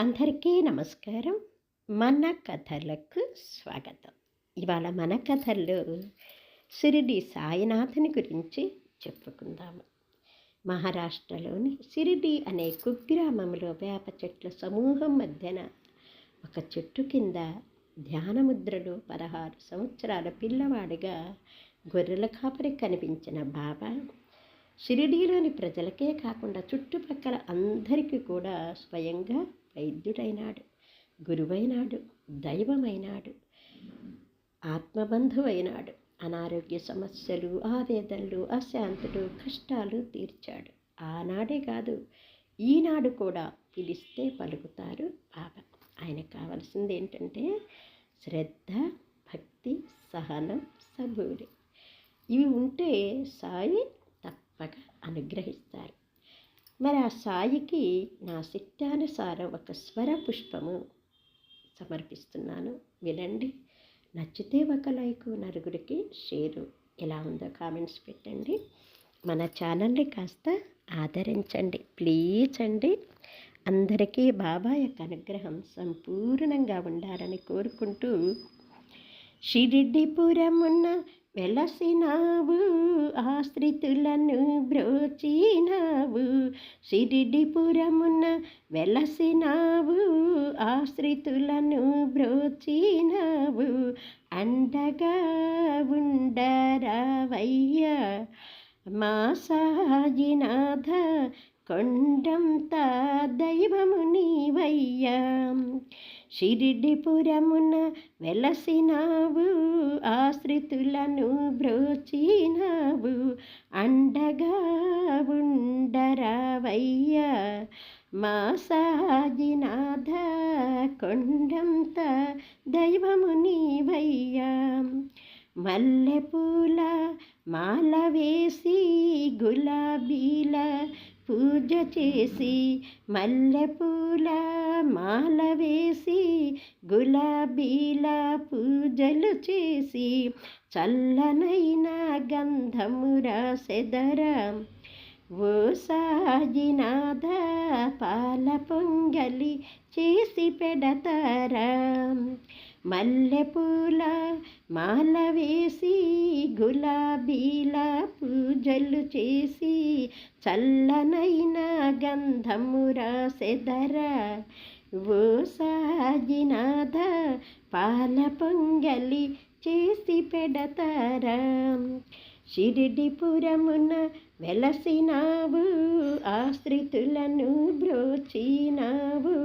అందరికీ నమస్కారం. మన కథలకు స్వాగతం. ఇవాళ మన కథల్లో షిరిడి సాయినాథుని గురించి చెప్పుకుందాము. మహారాష్ట్రలోని షిరిడి అనే కుగ్రామంలో వేప చెట్ల సమూహం మధ్యన ఒక చెట్టు కింద ధ్యానముద్రలో 16 సంవత్సరాల పిల్లవాడిగా గొర్రెల కాపరి కనిపించిన బాబా షిరిడీలోని ప్రజలకే కాకుండా చుట్టుపక్కల అందరికీ కూడా స్వయంగా వైద్యుడైనాడు, గురువైనాడు, దైవమైనాడు, ఆత్మబంధువైనాడు. అనారోగ్య సమస్యలు, ఆవేదనలు, అశాంతులు, కష్టాలు తీర్చాడు. ఆనాడే కాదు, ఈనాడు కూడా పిలిస్తే పలుకుతారు బాబా. ఆయనకు కావాల్సింది ఏంటంటే శ్రద్ధ, భక్తి, సహనం, సబూరి. ఇవి ఉంటే సాయి తప్పక అనుగ్రహిస్తారు. మరి ఆ సాయికి నా శక్త్యానుసారం ఒక స్వర పుష్పము సమర్పిస్తున్నాను, వినండి. నచ్చితే ఒక లైకు, నలుగురికి షేరు. ఎలా ఉందో కామెంట్స్ పెట్టండి. మన ఛానల్ని కాస్త ఆదరించండి ప్లీజ్ అండి. అందరికీ బాబా యొక్క అనుగ్రహం సంపూర్ణంగా ఉండాలని కోరుకుంటూ, షిరిడిపురమున్న వెలసినావు, ఆశ్రితులను బ్రోచినావు. షిరిడిపురమున్న వెలసినావు, ఆశ్రితులను బ్రోచినావు. అండగా ఉండరావయ్యా మా సాయినాథ, కొండంత దైవము నీవయ్యా. షిరిడిపురమున వెలసినావు, ఆశ్రితులను బ్రోచినావు. అండగా ఉండరావయ్యా మా సాయినాథ, కొండంత దైవము నీవయ్యా. మల్లెపూల మాల వేసి, గులాబీల పూజ చేసి, మల్లెపూల మాల వేసి, గులాబీల పూజలు చేసి, చల్లనైన గంధము రాసెదరా ఓ సాయినాథ, పాల పొంగలి చేసి పెడతారా. మల్లెపూల మాల వేసి, గులాబీల పూజలు చేసి, చల్లనైన గంధము రాసెదరా ఓ సాయినాథ, పాల పొంగలి చేసి పెడతారా. షిరిడిపురమున వెలసినావు, ఆశ్రితులను బ్రోచినావు.